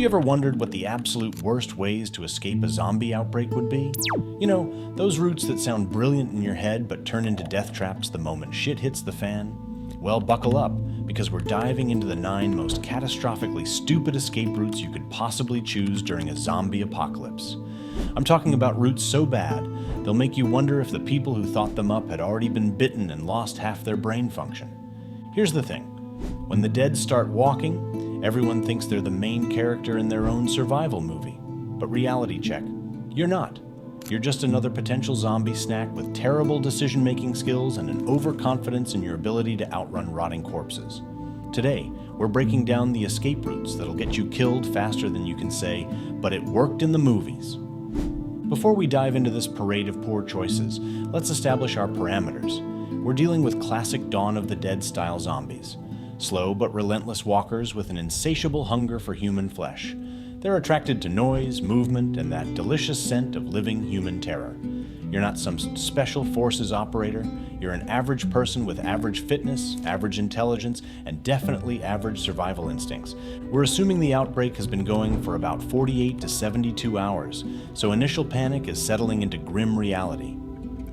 you ever wondered what the absolute worst ways to escape a zombie outbreak would be? You know, those routes that sound brilliant in your head but turn into death traps the moment shit hits the fan? Well, buckle up, because we're diving into the 9 most catastrophically stupid escape routes you could possibly choose during a zombie apocalypse. I'm talking about routes so bad, they'll make you wonder if the people who thought them up had already been bitten and lost half their brain function. Here's the thing. When the dead start walking, everyone thinks they're the main character in their own survival movie. But reality check. You're not. You're just another potential zombie snack with terrible decision-making skills and an overconfidence in your ability to outrun rotting corpses. Today, we're breaking down the escape routes that'll get you killed faster than you can say, but it worked in the movies. Before we dive into this parade of poor choices, let's establish our parameters. We're dealing with classic Dawn of the Dead style zombies. Slow but relentless walkers with an insatiable hunger for human flesh. They're attracted to noise, movement, and that delicious scent of living human terror. You're not some special forces operator. You're an average person with average fitness, average intelligence, and definitely average survival instincts. We're assuming the outbreak has been going for about 48 to 72 hours, so initial panic is settling into grim reality.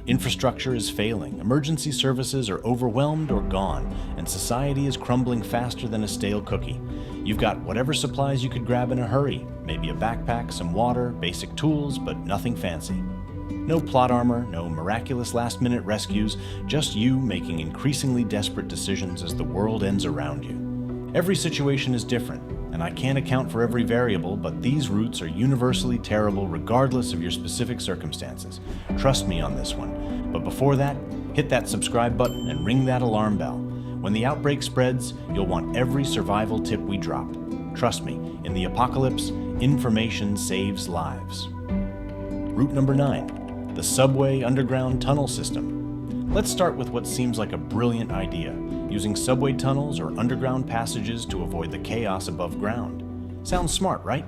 Infrastructure is failing, emergency services are overwhelmed or gone, and society is crumbling faster than a stale cookie. You've got whatever supplies you could grab in a hurry, maybe a backpack, some water, basic tools, but nothing fancy. No plot armor, no miraculous last-minute rescues, just you making increasingly desperate decisions as the world ends around you. Every situation is different, and I can't account for every variable, but these routes are universally terrible regardless of your specific circumstances. Trust me on this one. But before that, hit that subscribe button and ring that alarm bell. When the outbreak spreads, you'll want every survival tip we drop. Trust me, in the apocalypse, information saves lives. Route number 9, the subway underground tunnel system. Let's start with what seems like a brilliant idea, using subway tunnels or underground passages to avoid the chaos above ground. Sounds smart, right?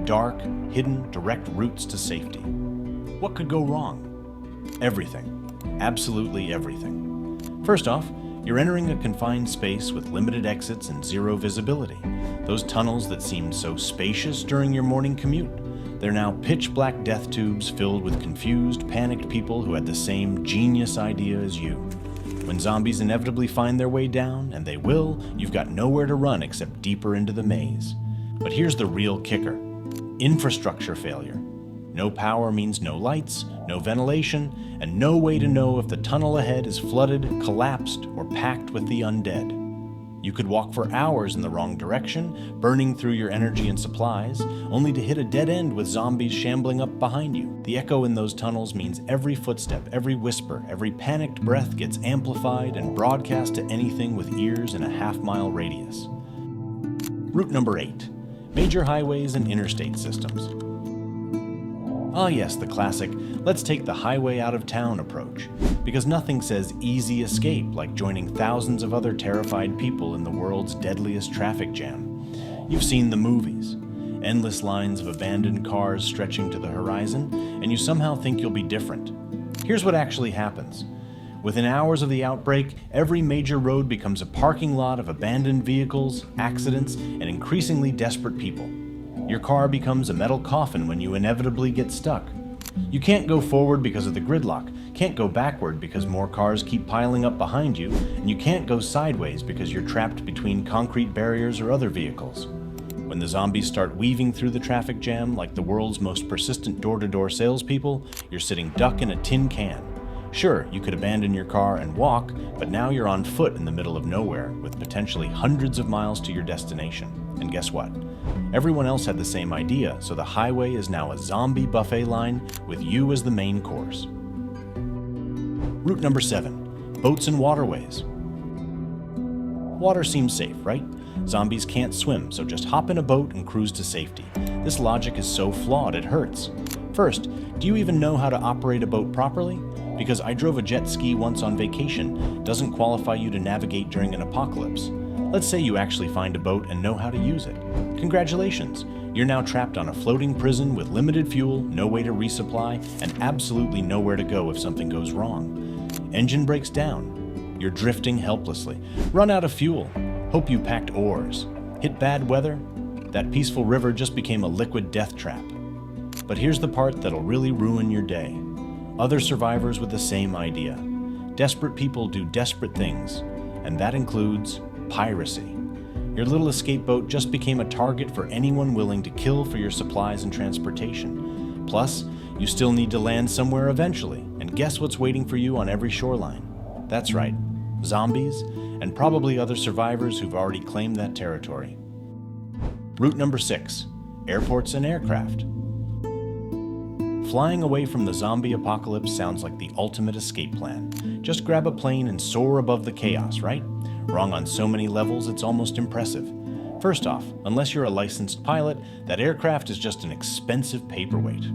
Dark, hidden, direct routes to safety. What could go wrong? Everything. Absolutely everything. First off, you're entering a confined space with limited exits and zero visibility. Those tunnels that seemed so spacious during your morning commute, they're now pitch-black death tubes filled with confused, panicked people who had the same genius idea as you. When zombies inevitably find their way down, and they will, you've got nowhere to run except deeper into the maze. But here's the real kicker. Infrastructure failure. No power means no lights, no ventilation, and no way to know if the tunnel ahead is flooded, collapsed, or packed with the undead. You could walk for hours in the wrong direction, burning through your energy and supplies, only to hit a dead end with zombies shambling up behind you. The echo in those tunnels means every footstep, every whisper, every panicked breath gets amplified and broadcast to anything with ears in a half-mile radius. Route number 8, major highways and interstate systems. Ah yes, the classic, let's take the highway out of town approach, because nothing says easy escape like joining thousands of other terrified people in the world's deadliest traffic jam. You've seen the movies, endless lines of abandoned cars stretching to the horizon, and you somehow think you'll be different. Here's what actually happens. Within hours of the outbreak, every major road becomes a parking lot of abandoned vehicles, accidents, and increasingly desperate people. Your car becomes a metal coffin when you inevitably get stuck. You can't go forward because of the gridlock, can't go backward because more cars keep piling up behind you, and you can't go sideways because you're trapped between concrete barriers or other vehicles. When the zombies start weaving through the traffic jam like the world's most persistent door-to-door salespeople, you're sitting duck in a tin can. Sure, you could abandon your car and walk, but now you're on foot in the middle of nowhere with potentially hundreds of miles to your destination. And guess what? Everyone else had the same idea, so the highway is now a zombie buffet line with you as the main course. Route number 7, boats and waterways. Water seems safe, right? Zombies can't swim, so just hop in a boat and cruise to safety. This logic is so flawed it hurts. First, do you even know how to operate a boat properly? Because I drove a jet ski once on vacation doesn't qualify you to navigate during an apocalypse. Let's say you actually find a boat and know how to use it. Congratulations! You're now trapped on a floating prison with limited fuel, no way to resupply, and absolutely nowhere to go if something goes wrong. Engine breaks down. You're drifting helplessly. Run out of fuel. Hope you packed oars. Hit bad weather. That peaceful river just became a liquid death trap. But here's the part that'll really ruin your day. Other survivors with the same idea. Desperate people do desperate things, and that includes piracy. Your little escape boat just became a target for anyone willing to kill for your supplies and transportation. Plus, you still need to land somewhere eventually, and guess what's waiting for you on every shoreline? That's right, zombies, and probably other survivors who've already claimed that territory. Route number 6, airports and aircraft. Flying away from the zombie apocalypse sounds like the ultimate escape plan. Just grab a plane and soar above the chaos, right? Wrong on so many levels, it's almost impressive. First off, unless you're a licensed pilot, that aircraft is just an expensive paperweight.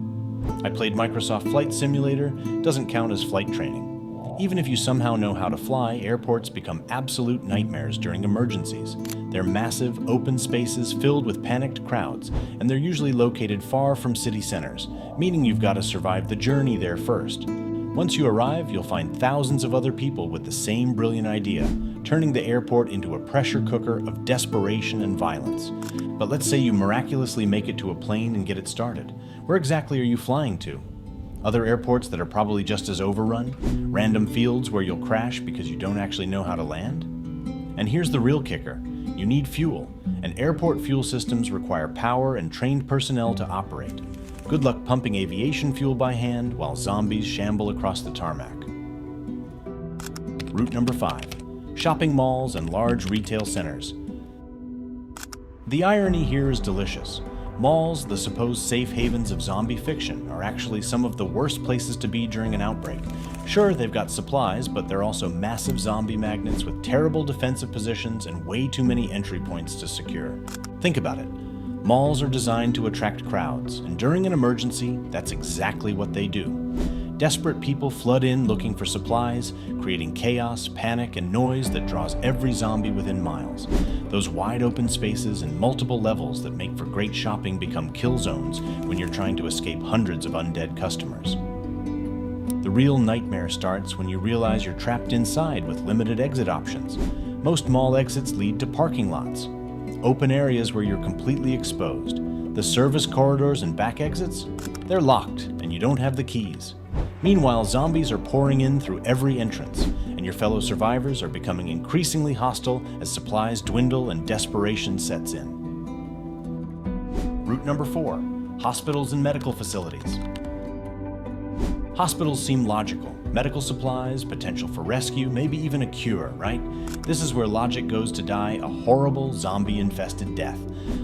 I played Microsoft Flight Simulator, doesn't count as flight training. Even if you somehow know how to fly, airports become absolute nightmares during emergencies. They're massive, open spaces filled with panicked crowds, and they're usually located far from city centers, meaning you've got to survive the journey there first. Once you arrive, you'll find thousands of other people with the same brilliant idea, turning the airport into a pressure cooker of desperation and violence. But let's say you miraculously make it to a plane and get it started. Where exactly are you flying to? Other airports that are probably just as overrun? Random fields where you'll crash because you don't actually know how to land? And here's the real kicker. You need fuel, and airport fuel systems require power and trained personnel to operate. Good luck pumping aviation fuel by hand while zombies shamble across the tarmac. Route number 5, shopping malls and large retail centers. The irony here is delicious. Malls, the supposed safe havens of zombie fiction, are actually some of the worst places to be during an outbreak. Sure, they've got supplies, but they're also massive zombie magnets with terrible defensive positions and way too many entry points to secure. Think about it. Malls are designed to attract crowds, and during an emergency, that's exactly what they do. Desperate people flood in looking for supplies, creating chaos, panic, and noise that draws every zombie within miles. Those wide open spaces and multiple levels that make for great shopping become kill zones when you're trying to escape hundreds of undead customers. The real nightmare starts when you realize you're trapped inside with limited exit options. Most mall exits lead to parking lots, open areas where you're completely exposed. The service corridors and back exits, they're locked and you don't have the keys. Meanwhile, zombies are pouring in through every entrance, and your fellow survivors are becoming increasingly hostile as supplies dwindle and desperation sets in. Route number 4, hospitals and medical facilities. Hospitals seem logical. Medical supplies, potential for rescue, maybe even a cure, right? This is where logic goes to die a horrible, zombie-infested death.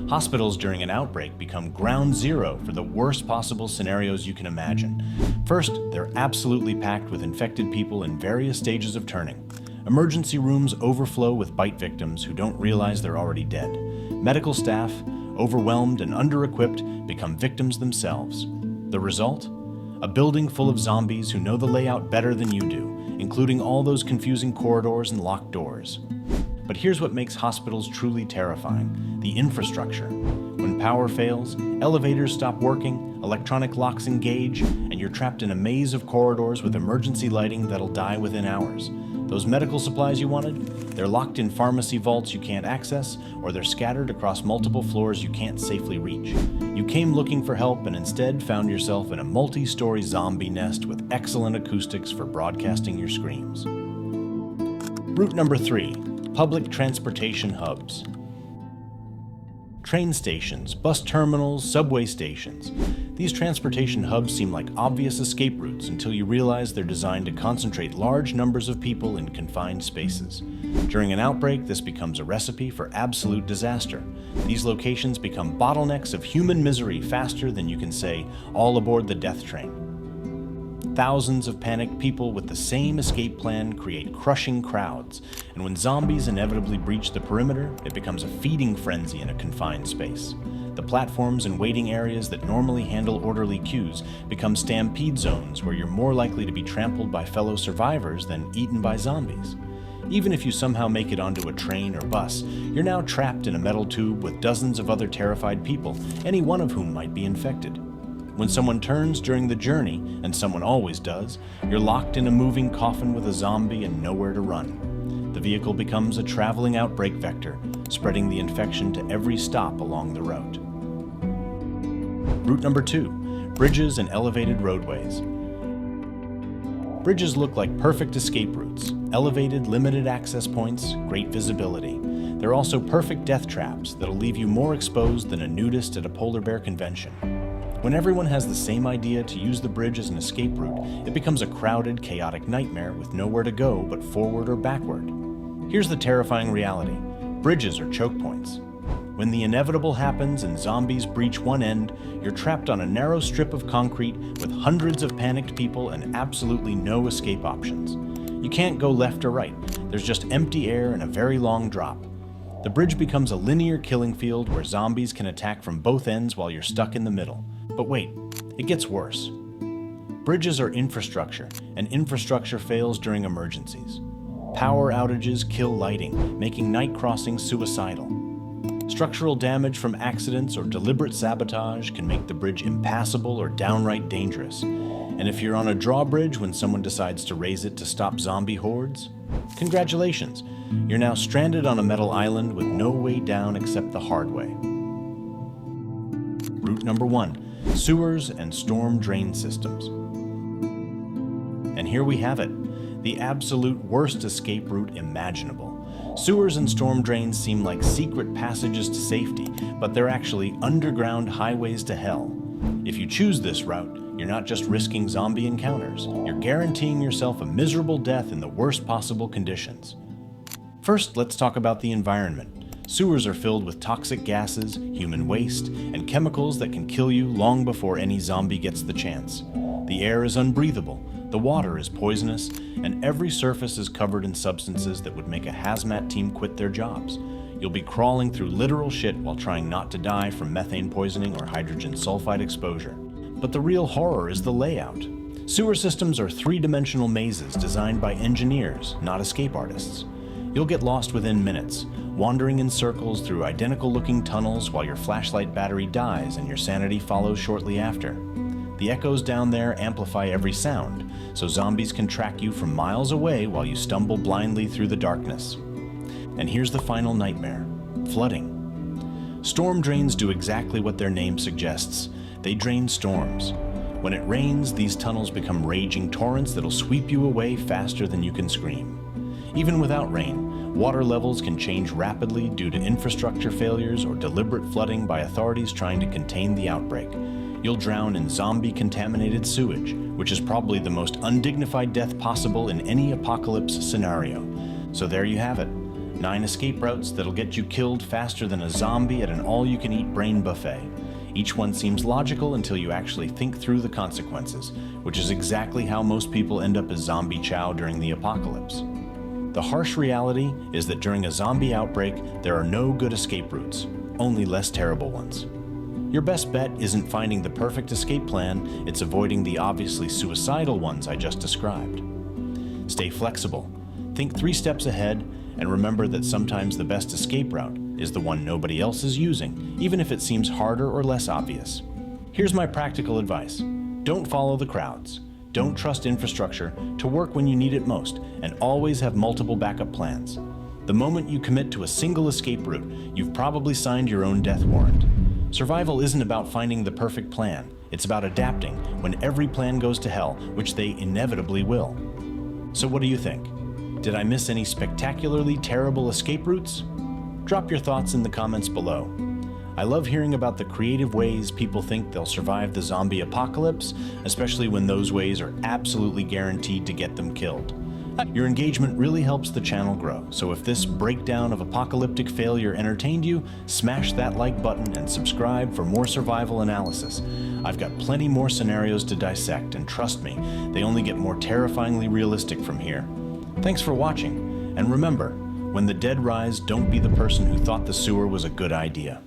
Hospitals during an outbreak become ground zero for the worst possible scenarios you can imagine. First, they're absolutely packed with infected people in various stages of turning. Emergency rooms overflow with bite victims who don't realize they're already dead. Medical staff, overwhelmed and under-equipped, become victims themselves. The result? A building full of zombies who know the layout better than you do, including all those confusing corridors and locked doors. But here's what makes hospitals truly terrifying: the infrastructure. When power fails, elevators stop working, electronic locks engage, and you're trapped in a maze of corridors with emergency lighting that'll die within hours. Those medical supplies you wanted? They're locked in pharmacy vaults you can't access, or they're scattered across multiple floors you can't safely reach. You came looking for help and instead found yourself in a multi-story zombie nest with excellent acoustics for broadcasting your screams. Route number 3, public transportation hubs. Train stations, bus terminals, subway stations. These transportation hubs seem like obvious escape routes until you realize they're designed to concentrate large numbers of people in confined spaces. During an outbreak, this becomes a recipe for absolute disaster. These locations become bottlenecks of human misery faster than you can say, "All aboard the death train." Thousands of panicked people with the same escape plan create crushing crowds, and when zombies inevitably breach the perimeter, it becomes a feeding frenzy in a confined space. The platforms and waiting areas that normally handle orderly queues become stampede zones where you're more likely to be trampled by fellow survivors than eaten by zombies. Even if you somehow make it onto a train or bus, you're now trapped in a metal tube with dozens of other terrified people, any one of whom might be infected. When someone turns during the journey, and someone always does, you're locked in a moving coffin with a zombie and nowhere to run. The vehicle becomes a traveling outbreak vector, spreading the infection to every stop along the route. Route number 2, bridges and elevated roadways. Bridges look like perfect escape routes. Elevated, limited access points, great visibility. They're also perfect death traps that'll leave you more exposed than a nudist at a polar bear convention. When everyone has the same idea to use the bridge as an escape route, it becomes a crowded, chaotic nightmare with nowhere to go but forward or backward. Here's the terrifying reality. Bridges are choke points. When the inevitable happens and zombies breach one end, you're trapped on a narrow strip of concrete with hundreds of panicked people and absolutely no escape options. You can't go left or right. There's just empty air and a very long drop. The bridge becomes a linear killing field where zombies can attack from both ends while you're stuck in the middle. But wait, it gets worse. Bridges are infrastructure, and infrastructure fails during emergencies. Power outages kill lighting, making night crossings suicidal. Structural damage from accidents or deliberate sabotage can make the bridge impassable or downright dangerous. And if you're on a drawbridge when someone decides to raise it to stop zombie hordes, congratulations, you're now stranded on a metal island with no way down except the hard way. Route number 1. Sewers and storm drain systems. And here we have it, the absolute worst escape route imaginable. Sewers and storm drains seem like secret passages to safety, but they're actually underground highways to hell. If you choose this route, you're not just risking zombie encounters, you're guaranteeing yourself a miserable death in the worst possible conditions. First, let's talk about the environment. Sewers are filled with toxic gases, human waste, and chemicals that can kill you long before any zombie gets the chance. The air is unbreathable, the water is poisonous, and every surface is covered in substances that would make a hazmat team quit their jobs. You'll be crawling through literal shit while trying not to die from methane poisoning or hydrogen sulfide exposure. But the real horror is the layout. Sewer systems are three-dimensional mazes designed by engineers, not escape artists. You'll get lost within minutes, wandering in circles through identical-looking tunnels while your flashlight battery dies and your sanity follows shortly after. The echoes down there amplify every sound, so zombies can track you from miles away while you stumble blindly through the darkness. And here's the final nightmare: flooding. Storm drains do exactly what their name suggests. They drain storms. When it rains, these tunnels become raging torrents that'll sweep you away faster than you can scream. Even without rain, water levels can change rapidly due to infrastructure failures or deliberate flooding by authorities trying to contain the outbreak. You'll drown in zombie-contaminated sewage, which is probably the most undignified death possible in any apocalypse scenario. So there you have it, 9 escape routes that'll get you killed faster than a zombie at an all-you-can-eat brain buffet. Each one seems logical until you actually think through the consequences, which is exactly how most people end up as zombie chow during the apocalypse. The harsh reality is that during a zombie outbreak, there are no good escape routes, only less terrible ones. Your best bet isn't finding the perfect escape plan, it's avoiding the obviously suicidal ones I just described. Stay flexible, think 3 steps ahead, and remember that sometimes the best escape route is the one nobody else is using, even if it seems harder or less obvious. Here's my practical advice: don't follow the crowds. Don't trust infrastructure to work when you need it most, and always have multiple backup plans. The moment you commit to a single escape route, you've probably signed your own death warrant. Survival isn't about finding the perfect plan. It's about adapting when every plan goes to hell, which they inevitably will. So what do you think? Did I miss any spectacularly terrible escape routes? Drop your thoughts in the comments below. I love hearing about the creative ways people think they'll survive the zombie apocalypse, especially when those ways are absolutely guaranteed to get them killed. Your engagement really helps the channel grow, so if this breakdown of apocalyptic failure entertained you, smash that like button and subscribe for more survival analysis. I've got plenty more scenarios to dissect, and trust me, they only get more terrifyingly realistic from here. Thanks for watching, and remember, when the dead rise, don't be the person who thought the sewer was a good idea.